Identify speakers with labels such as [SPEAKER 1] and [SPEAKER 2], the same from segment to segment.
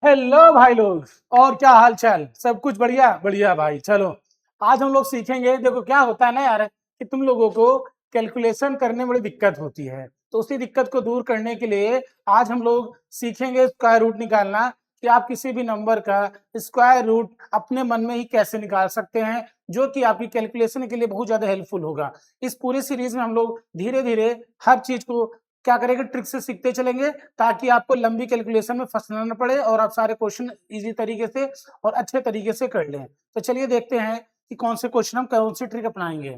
[SPEAKER 1] Hello भाई लोग। और क्या हाल चाल, सब कुछ बढ़िया बढ़िया भाई। चलो आज हम लोग सीखेंगे। देखो क्या होता है ना यार, कि तुम लोगों को कैलकुलेशन करने में बड़ी दिक्कत होती है, तो उसी दिक्कत को दूर करने के लिए आज हम लोग सीखेंगे स्क्वायर रूट निकालना, कि आप किसी भी नंबर का स्क्वायर रूट अपने मन में ही कैसे निकाल सकते हैं, जो कि आपकी कैलकुलेशन के लिए बहुत ज्यादा हेल्पफुल होगा। इस पूरी सीरीज में हम लोग धीरे धीरे हर चीज को क्या करेंगे, ट्रिक से सीखते चलेंगे, ताकि आपको लंबी कैलकुलेशन में फंसना न पड़े और आप सारे क्वेश्चन इजी तरीके से और अच्छे तरीके से कर लें। तो चलिए देखते हैं कि कौन से क्वेश्चन हम कौन सी ट्रिक अपनाएंगे।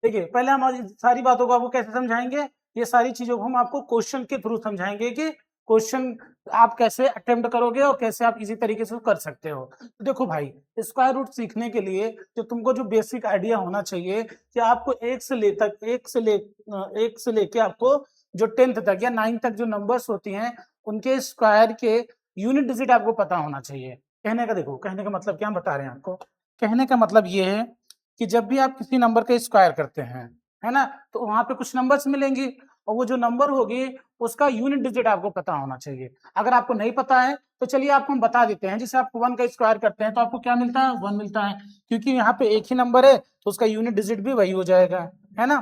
[SPEAKER 1] देखिए पहले हम आज सारी बातों को आपको कैसे समझाएंगे, ये सारी चीजों को हम आपको क्वेश्चन के थ्रू समझाएंगे कि क्वेश्चन आप कैसे अटेम्प्ट करोगे और कैसे आप इजी तरीके से कर सकते हो। तो देखो भाई, स्क्वायर रूट सीखने के लिए जो तुमको जो बेसिक आइडिया होना चाहिए कि आपको एक से लेके आपको जो 10th तक या 9th तक जो नंबर्स होती हैं उनके स्क्वायर के यूनिट डिजिट आपको पता होना चाहिए। कहने का देखो, कहने का मतलब क्या हम बता रहे हैं आपको। कहने का मतलब ये है कि जब भी आप किसी नंबर का स्क्वायर करते हैं, है ना, तो वहां पे कुछ नंबर्स मिलेंगी और वो जो नंबर होगी उसका यूनिट डिजिट आपको पता होना चाहिए। अगर आपको नहीं पता है तो चलिए आपको हम बता देते हैं। जैसे आप 1 का स्क्वायर करते हैं तो आपको क्या मिलता है, 1 मिलता है, क्योंकि यहाँ पे एक ही नंबर है तो उसका यूनिट डिजिट भी वही हो जाएगा, है ना।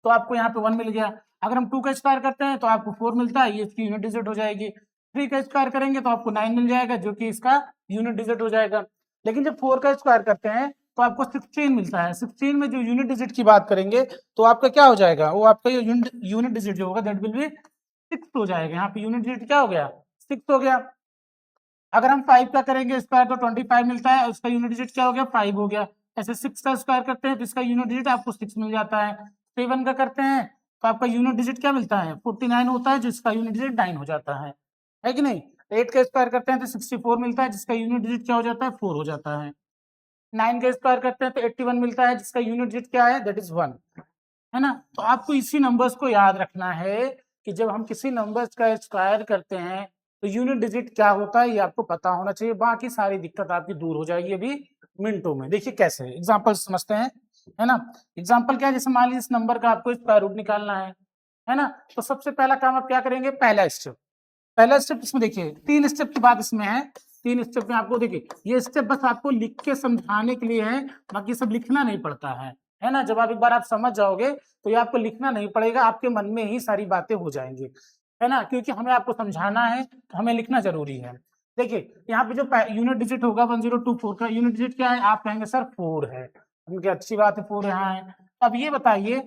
[SPEAKER 1] तो आपको यहाँ पे 1 मिल गया। अगर हम 2 का स्क्वायर करते हैं तो आपको 4 मिलता है, ये इसकी यूनिट डिजिट हो जाएगी। 3 का स्क्वायर करेंगे तो आपको 9 मिल जाएगा, जो कि इसका यूनिट डिजिट हो जाएगा। लेकिन जब 4 का स्क्वायर करते हैं तो आपको 16 मिलता है। 16 में जो यूनिट डिजिट की बात करेंगे तो आपका क्या हो जाएगा, वो आपका यूनिट डिजिट जो होगा दैट विल बी 6 हो जाएगा। यहाँ पे यूनिट डिजिट क्या हो गया, 6 हो गया। अगर हम 5 का करेंगे स्क्वायर तो 25 मिलता है, उसका यूनिट डिजिट क्या हो गया, 5 हो गया। ऐसे 6 का स्क्वायर करते हैं तो इसका यूनिट डिजिट आपको 6 मिल जाता है। 7 का करते हैं तो आपका यूनिट डिजिट क्या मिलता है, 49 होता है, जिसका यूनिट डिजिट 9 हो जाता है कि नहीं। 8 का स्क्वायर करते हैं तो 64 मिलता है, जिसका यूनिट डिजिट क्या हो जाता है, 4 हो जाता है। 9 का स्क्वायर करते हैं तो 81 मिलता है, जिसका यूनिट डिजिट क्या है, दैट इज 1, है ना। तो आपको इसी नंबर्स को याद रखना है कि जब हम किसी नंबर्स का स्क्वायर करते हैं तो यूनिट डिजिट क्या होता है ये आपको पता होना चाहिए। बाकी सारी दिक्कत आपकी दूर हो जाएगी अभी मिनटों में। देखिए कैसे एग्जांपल समझते हैं, है ना। एग्जांपल क्या है, जैसे मान लीजिए इस नंबर का आपको स्क्वायर रूट निकालना है ना। तो सबसे पहला काम आप क्या करेंगे, पहला स्टेप इसमें देखिए 3 स्टेप की बात इसमें है। 3 स्टेप में आपको देखिए, ये स्टेप बस आपको लिख के समझाने के लिए है, बाकी सब लिखना नहीं पड़ता है ना। जब आप एक बार आप समझ जाओगे तो ये आपको लिखना नहीं पड़ेगा, आपके मन में ही सारी बातें हो जाएंगी, है ना, क्योंकि हमें आपको समझाना है तो हमें लिखना जरूरी है। देखिए यहाँ पे जो यूनिट डिजिट होगा 1024 का यूनिट डिजिट क्या है, आप कहेंगे सर 4 है। उनकी अच्छी बात है, 4 यहाँ है। अब ये बताइए,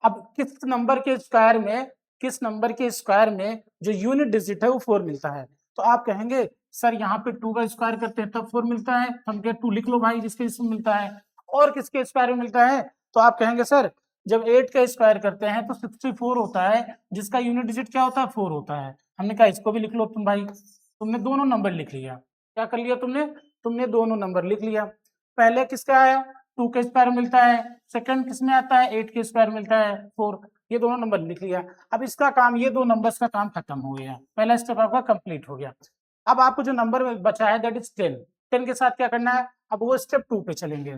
[SPEAKER 1] अब किस नंबर के स्क्वायर में जो यूनिट डिजिट है वो 4 मिलता है। तो आप कहेंगे सर यहाँ पे 2 का स्क्वायर करते हैं तब 4 मिलता है, हम कहे 2 लिख लो भाई जिसके इसमें मिलता है। और किसके स्क्वायर में मिलता है, तो आप कहेंगे सर जब 8 का स्क्वायर करते हैं तो 64 होता है, जिसका यूनिट डिजिट क्या होता है, 4 होता है। हमने कहा इसको भी लिख लो तुम भाई, तुमने दोनों नंबर लिख लिया। क्या कर लिया तुमने, तुमने दोनों नंबर लिख लिया। पहले किसका आया, 2 के स्क्वायर मिलता है, सेकंड किसमें आता है, 8 के स्क्वायर मिलता है 4, ये दोनों नंबर लिख लिया। अब इसका काम, ये दो नंबर्स का काम खत्म हो गया, पहला स्टेप आपका कंप्लीट हो गया। अब आपको जो नंबर बचा है दैट इज 10, 10 के साथ क्या करना है, अब वो स्टेप 2 पे चलेंगे।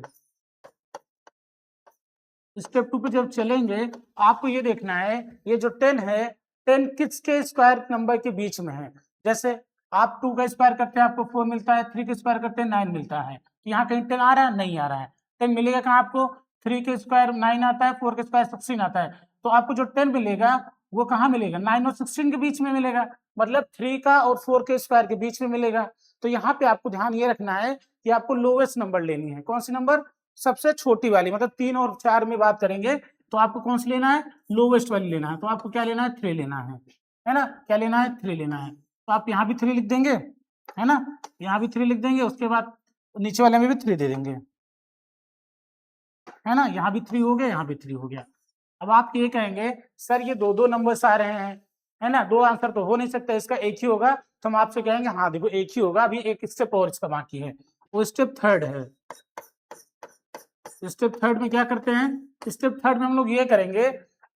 [SPEAKER 1] स्टेप 2 पे जब चलेंगे आपको ये देखना है ये जो 10 है, 10 किसके स्क्वायर नंबर के बीच में है। जैसे आप 2 का स्क्वायर करते हैं आपको 4 मिलता है, 3 का स्क्वायर करते हैं 9 मिलता है। यहाँ कहीं 10 आ रहा है, नहीं आ रहा है। 10 मिलेगा कहाँ आपको, 3 के स्क्वायर 9 आता है, 4 के स्क्वायर 16 आता है। तो आपको जो 10 मिलेगा वो कहाँ मिलेगा, 9 और 16 के बीच में मिलेगा, मतलब 3 का और 4 के स्क्वायर के बीच में मिलेगा। तो यहाँ पे आपको ध्यान ये रखना है कि आपको लोवेस्ट नंबर लेनी है। कौन सी नंबर, सबसे छोटी वाली, मतलब 3 और 4 में बात करेंगे तो आपको कौन सी लेना है, लोवेस्ट वाली लेना है। तो आपको क्या लेना है, 3 लेना है ना, क्या लेना है, 3 लेना है। तो आप यहाँ भी 3 लिख देंगे, है ना, यहाँ भी 3 लिख देंगे, उसके बाद नीचे वाले में भी 3 दे देंगे, है ना। यहाँ भी 3 हो गया, यहाँ भी 3 हो गया। अब आप ये कहेंगे सर ये दो दो नंबर्स आ रहे हैं, है ना, दो आंसर तो हो नहीं सकता, इसका एक ही होगा। तो हम आपसे कहेंगे हाँ देखो एक ही होगा, अभी एक स्टेप और इसका बाकी है, वो स्टेप थर्ड है। स्टेप थर्ड में क्या करते हैं, स्टेप थर्ड में हम लोग ये करेंगे,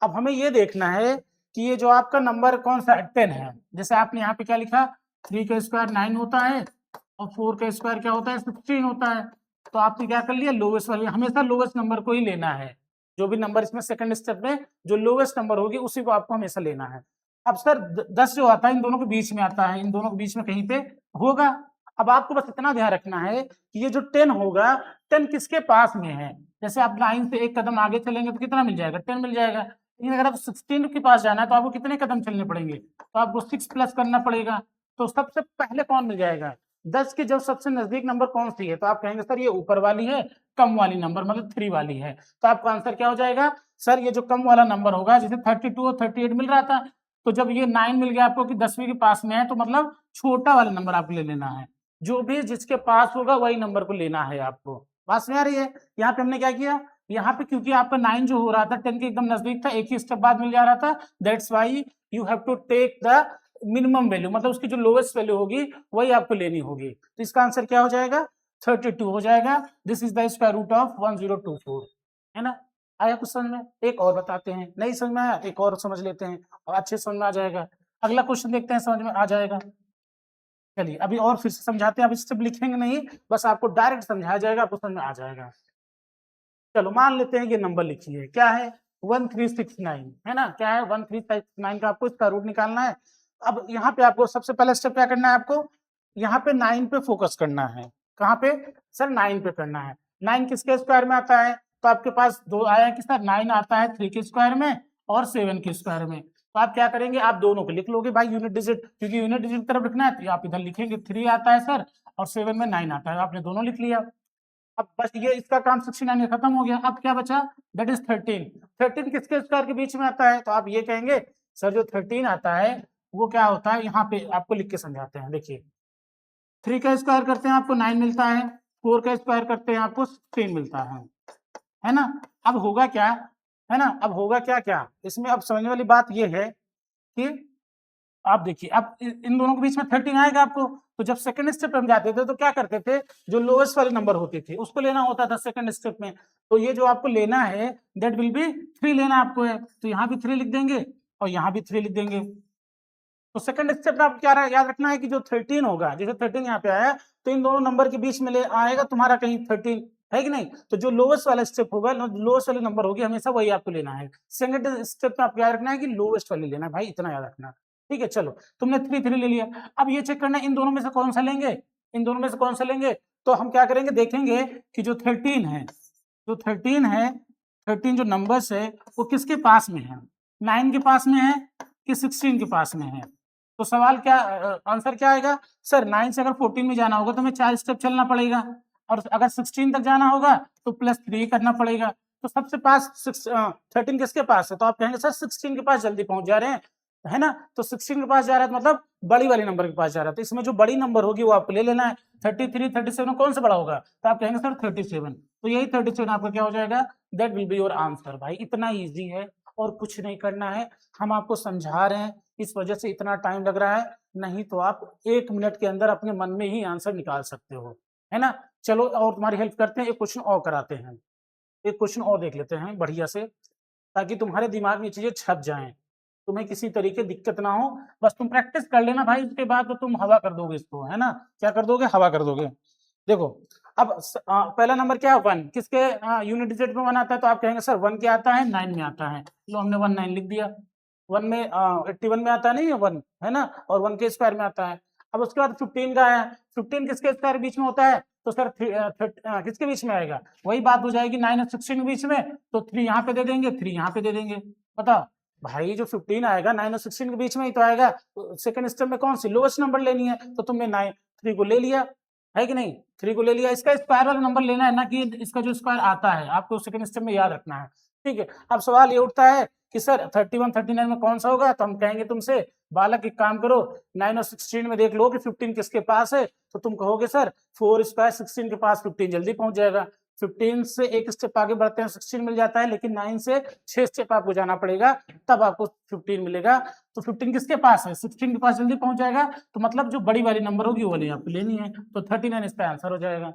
[SPEAKER 1] अब हमें ये देखना है कि ये जो आपका नंबर कौन सा 10 है। जैसे आपने यहाँ पे क्या लिखा, 3 का स्क्वायर 9 होता है और 4 का स्क्वायर क्या होता है, 16 होता है। तो आपने क्या कर लिया, लोवेस्ट वाली, हमेशा लोवेस्ट नंबर को ही लेना है। जो भी नंबर इसमें सेकंड स्टेप में जो लोवेस्ट नंबर होगी उसी को आपको हमेशा लेना है। अब सर 10 जो आता है इन दोनों के बीच में आता है, इन दोनों के बीच में कहीं पे होगा। अब आपको बस इतना ध्यान रखना है कि ये जो 10 होगा 10 किसके पास में है। जैसे आप 9 से एक कदम आगे चलेंगे तो कितना मिल जाएगा, 10 मिल जाएगा। लेकिन अगर आप 16 के पास जाना है तो आपको कितने कदम चलने पड़ेंगे, तो आपको 6 प्लस करना पड़ेगा। तो सबसे पहले कौन मिल जाएगा, 10 की जब सबसे नजदीक नंबर कौन सी है, तो आप कहेंगे सर ये ऊपर वाली है, कम वाली नंबर मतलब 3 वाली है। तो आपका आंसर क्या हो जाएगा, सर ये जो कम वाला नंबर होगा, जैसे 32 और 38 मिल रहा था, तो जब ये 9 मिल गया आपको कि 10वीं के पास में है, तो मतलब छोटा वाला नंबर आपको ले लेना है। जो भी जिसके पास होगा वही नंबर को लेना है आपको। बात समझ आ रही है। यहाँ पे हमने क्या किया, यहाँ पे क्योंकि आपका 9 जो हो रहा था 10 के एकदम नजदीक था, एक ही स्टेप बाद मिल जा रहा था, that's why you have to take the minimum value, मतलब उसकी जो लोएस्ट वैल्यू होगी वही आपको लेनी होगी। तो इसका आंसर क्या हो जाएगा, 32 हो जाएगा। This is the square root of 1024, है ना। आया कुछ समझ में। एक और बताते हैं, नहीं समझ में आया एक और समझ लेते हैं और अच्छे समझ में आ जाएगा। अगला क्वेश्चन देखते हैं, समझ में आ जाएगा। चलिए अभी और फिर से समझाते हैं, अब स्टेप लिखेंगे नहीं, बस आपको डायरेक्ट समझाया जाएगा, आपको समझ में आ जाएगा। चलो मान लेते हैं ये नंबर लिखिए, क्या है 1369, है ना, क्या है 1369 का आपको इसका रूट निकालना है। अब यहाँ पे आपको सबसे पहला स्टेप क्या करना है, आपको यहाँ पे 9 पे फोकस करना है। कहाँ पे सर, 9 पे करना है। 9 किसके स्क्वायर में आता है, तो आपके पास दो आया कि सर 9 आता है 3 के स्क्वायर में और 7 के स्क्वायर में। तो आप क्या करेंगे, आप दोनों को लिख लोगे भाई यूनिट डिजिट, क्योंकि यूनिट डिजिट की तरफ लिखना है तो आप इधर लिखेंगे 3 आता है सर और 7 में 9 आता है, आपने दोनों लिख लिया। अब बस ये इसका काम 69 में खत्म हो गया। अब क्या बचा, दैट इज 13। 13 किसके स्क्वायर के बीच में आता है, तो आप ये कहेंगे सर जो 13 आता है वो क्या होता है, यहाँ पे आपको लिख के समझाते हैं। देखिए 3 का स्क्वायर करते हैं आपको 9 मिलता है, 4 का स्क्वायर करते हैं आपको 16 मिलता है ना। अब होगा क्या, है ना, अब होगा क्या क्या इसमें, अब समझने वाली बात ये है कि आप देखिए अब इन दोनों के बीच में 13 आएगा आपको, तो जब सेकंड स्टेप पे हम जाते थे तो क्या करते थे, जो लोएस्ट वाले नंबर होते थे उसको लेना होता था सेकंड स्टेप में। तो ये जो आपको लेना है दैट विल बी 3 लेना आपको है, तो यहाँ भी 3 लिख देंगे और यहाँ भी 3 लिख देंगे। तो सेकंड स्टेप में आपको क्या याद रखना है कि जो 13 होगा, जैसे 13 यहाँ पे आया तो इन दोनों नंबर के बीच में ले आएगा तुम्हारा कहीं 13, है कि नहीं। तो जो लोएस्ट वाला स्टेप होगा, लोएस्ट वाले नंबर होगी हमेशा वही आपको लेना है। सेकंड स्टेप में आपको याद रखना है कि लोएस्ट वाले लेना है भाई, इतना याद रखना। ठीक है चलो, तुमने 3 ले लिया। अब ये चेक करना है इन दोनों में से कौन सा लेंगे, इन दोनों में से कौन सा लेंगे। तो हम क्या करेंगे, देखेंगे कि जो 13 है, जो 13 है, 13 जो नंबर्स है वो किसके पास में है, 9 के पास में है कि 16 के पास में है। तो सवाल क्या, आंसर क्या आएगा, सर 9 से अगर 14 में जाना होगा तो हमें 4 स्टेप चलना पड़ेगा, और अगर 16 तक जाना होगा तो +3 करना पड़ेगा। तो सबसे पास 13 किसके पास है, तो आप कहेंगे सर 16 के पास जल्दी पहुंच जा रहे हैं, है ना। तो 16 के पास जा रहा है मतलब बड़ी वाली नंबर के पास जा रहा है, तो इसमें जो बड़ी नंबर होगी वो आपको ले लेना है। 33 37 कौन सा बड़ा होगा, तो आप कहेंगे सर 37, तो यही 37 आपका क्या हो जाएगा, that will be your answer. भाई इतना ईजी है और कुछ नहीं करना है, हम आपको समझा रहे हैं इस वजह से इतना टाइम लग रहा है, नहीं तो आप 1 मिनट के अंदर अपने मन में ही आंसर निकाल सकते हो, है ना। चलो और तुम्हारी हेल्प करते हैं, एक क्वेश्चन और कराते हैं, एक क्वेश्चन और देख लेते हैं बढ़िया से, ताकि तुम्हारे दिमाग में चीजें छप जाएं, तुम्हें किसी तरीके दिक्कत ना हो। बस तुम प्रैक्टिस कर लेना भाई, उसके बाद तो तुम हवा कर दोगे इसको, है ना। क्या कर दोगे, हवा कर दोगे। देखो अब पहला नंबर क्या है 1, किसके यूनिट डिजिट में 1 आता है, तो आप कहेंगे सर 1 क्या आता है, 9 में आता है। लो हमने 1 9 लिख दिया। 1 में 81 में आता नहीं है 1, है ना, और 1 के स्क्वायर में आता है। अब उसके बाद 15 का है, 15 किसके स्क्वायर बीच में होता है, तो सर किसके बीच में आएगा, वही बात हो जाएगी 9 और 16 के बीच में, तो 3 यहाँ पे दे देंगे, 3 यहाँ पे दे देंगे। बताओ भाई जो 15 आएगा 9 और 16 के बीच में ही तो आएगा, तो सेकंड स्टेप में कौन सी लोएस्ट नंबर लेनी है, तो तुमने 3 को ले लिया, है कि नहीं, 3 को ले लिया। इसका स्क्वायर वाला नंबर लेना है ना, कि इसका जो स्क्वायर आता है आपको सेकंड स्टेप में याद रखना है। ठीक है, अब सवाल ये उठता है कि सर 31 39 में कौन सा होगा, तो हम कहेंगे तुमसे बालक एक काम करो, 9 और 16 में देख लो कि 15 किसके पास है, तो तुम कहोगे सर 4 स्क्वायर 16 के पास, 15 जल्दी पहुंच जाएगा। 15 से एक स्टेप आगे बढ़ते हैं 16 मिल जाता है, लेकिन 9 से 6 स्टेप आपको जाना पड़ेगा तब आपको 15 मिलेगा। तो 15 किसके पास है, 16 के पास जल्दी पहुंच जाएगा, तो मतलब जो बड़ी वाली नंबर होगी वो वाली आपको लेनी है, तो 39 इसका आंसर हो जाएगा।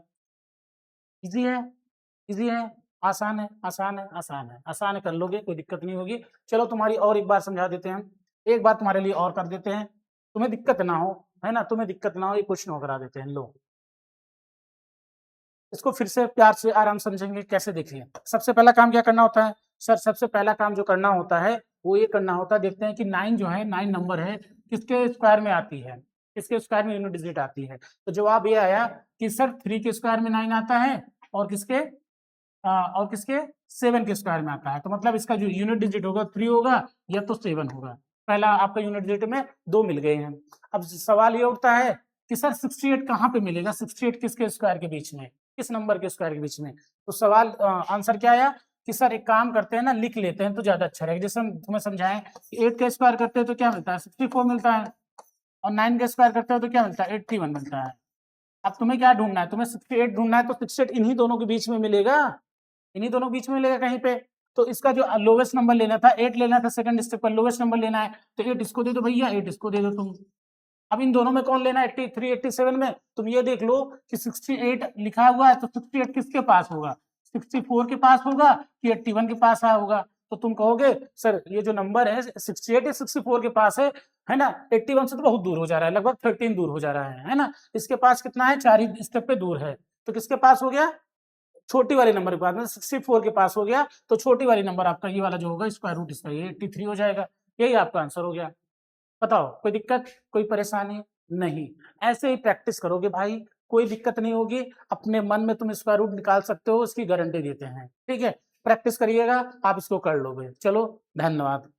[SPEAKER 1] इजी है, इजी है, आसान है, आसान है, आसान है, आसान है, कर लोगे कोई दिक्कत नहीं होगी। चलो तुम्हारी और एक बार समझा देते हैं, एक बार तुम्हारे लिए और कर देते हैं, तुम्हें दिक्कत ना हो, है ना, तुम्हें दिक्कत ना हो, ये क्वेश्चन और करा देते हैं। लो इसको फिर से प्यार से आराम समझेंगे कैसे, देखिए सबसे पहला काम क्या करना होता है, सर सबसे पहला काम जो करना होता है वो ये करना होता है। देखते हैं कि 9 जो है 9 नंबर है किसके स्क्वायर में आती है, किसके स्क्वायर में यूनिट डिजिट आती है। तो जवाब ये आया कि सर 3 के स्क्वायर में 9 आता है और किसके 7 के स्क्वायर में आता है। तो मतलब इसका जो यूनिट डिजिट होगा 3 होगा या तो 7 होगा। पहला आपका यूनिट डिजिट में 2 मिल गए हैं। अब सवाल ये उठता है कि सर 68 कहाँ पे मिलेगा, 68 किसके स्क्वायर के बीच में, किस नंबर के स्क्वायर के बीच में। तो सवाल आंसर क्या आया कि सर एक काम करते हैं ना, लिख लेते हैं तो ज्यादा अच्छा रहेगा। जैसे हम तुम्हें समझाएं, 8 का स्क्वायर करते हैं तो क्या मिलता है 64 मिलता है, और 9 का स्क्वायर करते हो तो क्या मिलता है 81 मिलता है। अब तुम्हें क्या ढूंढना है, तुम्हें 68 ढूंढना है, तो 68 इन्हीं दोनों के बीच में मिलेगा, इन्हीं दोनों के बीच में मिलेगा कहीं पे। तो इसका जो लोवेस्ट नंबर लेना था 8 लेना था, सेकंड स्टेप पर लोवेस्ट नंबर लेना है, तो 8 इसको दे दो भैया, 8 इसको दे दो तुम। अब इन दोनों में कौन लेना है 83 87 में, तुम ये देख लो कि 68 लिखा हुआ है तो 68 किसके पास होगा, 64 के पास होगा कि 81 के पास होगा। तो तुम कहोगे सर ये जो नंबर है 68 या 64 के पास है ना, 81 से तो बहुत दूर हो जा रहा है, लगभग 13 दूर हो जा रहा है ना। इसके पास कितना है 4 ही स्टेप पे दूर है, तो किसके पास हो गया छोटी वाली नंबर के पास में 64 के पास हो गया। तो छोटी वाली नंबर आपका ये वाला जो होगा स्क्वायर रूट इसका ये 83 हो जाएगा। यही आपका आंसर हो गया। बताओ कोई दिक्कत, कोई परेशानी नहीं। ऐसे ही प्रैक्टिस करोगे भाई, कोई दिक्कत नहीं होगी। अपने मन में तुम स्क्वायर रूट निकाल सकते हो, उसकी गारंटी देते हैं। ठीक है, प्रैक्टिस करिएगा, आप इसको कर लोगे। चलो धन्यवाद।